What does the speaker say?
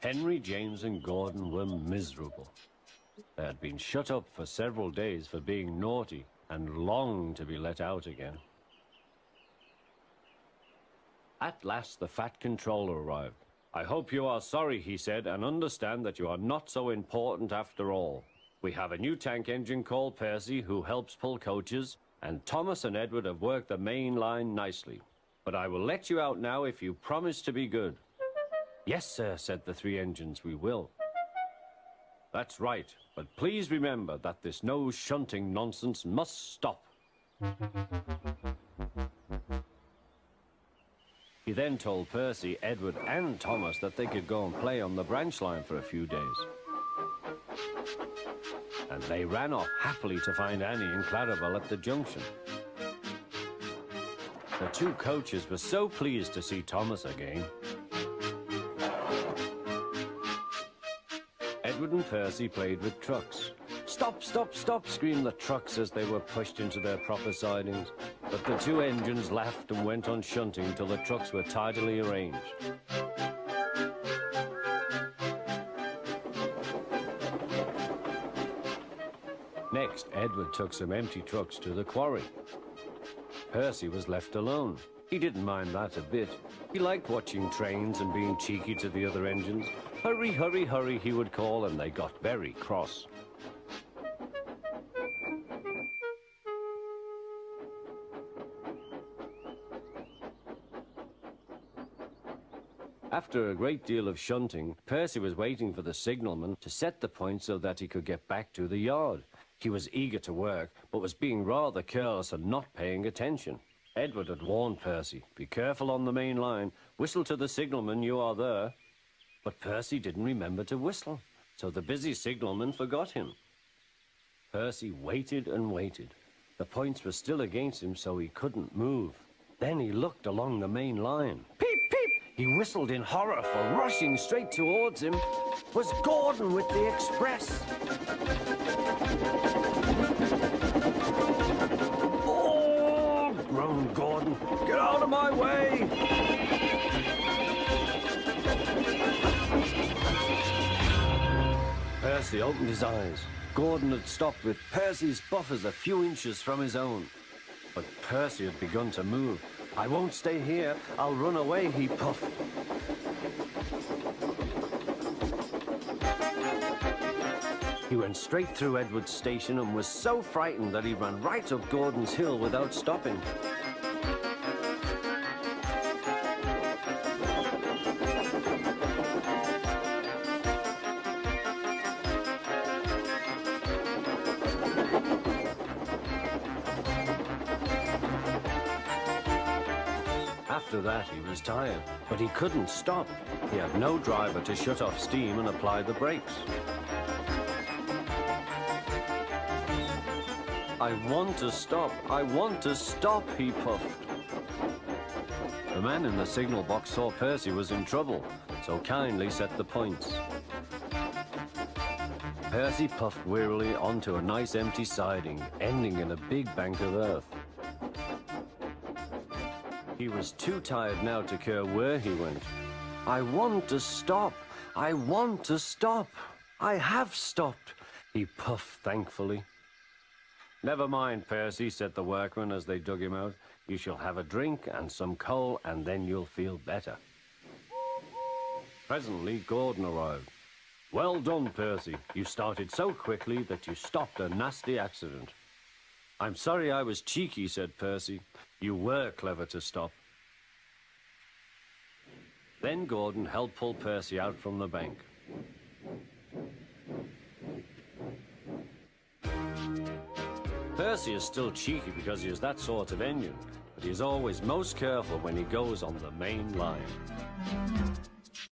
Henry, James, and Gordon were miserable. They had been shut up for several days for being naughty and longed to be let out again. At last, the Fat Controller arrived. "I hope you are sorry," he said, "and understand that you are not so important after all. We have a new tank engine called Percy who helps pull coaches, and Thomas and Edward have worked the main line nicely. But I will let you out now if you promise to be good." "Yes, sir," said the three engines, "we will." "That's right, but please remember that this no shunting nonsense must stop." He then told Percy, Edward, and Thomas that they could go and play on the branch line for a few days. And they ran off happily to find Annie and Clarabelle at the junction. The two coaches were so pleased to see Thomas again. Edward and Percy played with trucks. "Stop, stop, stop," screamed the trucks as they were pushed into their proper sidings. But the two engines laughed and went on shunting until the trucks were tidily arranged. Next, Edward took some empty trucks to the quarry. Percy was left alone. He didn't mind that a bit. He liked watching trains and being cheeky to the other engines. "Hurry, hurry, hurry," he would call, and they got very cross. After a great deal of shunting, Percy was waiting for the signalman to set the point so that he could get back to the yard. He was eager to work, but was being rather careless and not paying attention. Edward had warned Percy, "Be careful on the main line. Whistle to the signalman you are there." But Percy didn't remember to whistle, so the busy signalman forgot him. Percy waited and waited. The points were still against him, so he couldn't move. Then he looked along the main line. Peep, peep! He whistled in horror, for rushing straight towards him was Gordon with the express. "Oh!" groaned Gordon. "Get out of my way!" Percy opened his eyes. Gordon had stopped with Percy's buffers a few inches from his own. But Percy had begun to move. "I won't stay here. I'll run away," he puffed. He went straight through Edward's station and was so frightened that he ran right up Gordon's hill without stopping. After that, he was tired, but he couldn't stop. He had no driver to shut off steam and apply the brakes. "I want to stop, I want to stop," he puffed. The man in the signal box saw Percy was in trouble, so kindly set the points. Percy puffed wearily onto a nice empty siding, ending in a big bank of earth. He was too tired now to care where he went. "I want to stop. I want to stop. I have stopped," he puffed thankfully. "Never mind, Percy," said the workman as they dug him out. "You shall have a drink and some coal, and then you'll feel better." Presently, Gordon arrived. "Well done, Percy. You started so quickly that you stopped a nasty accident." "I'm sorry I was cheeky," said Percy. "You were clever to stop." Then Gordon helped pull Percy out from the bank. Percy is still cheeky because he is that sort of engine, but he is always most careful when he goes on the main line.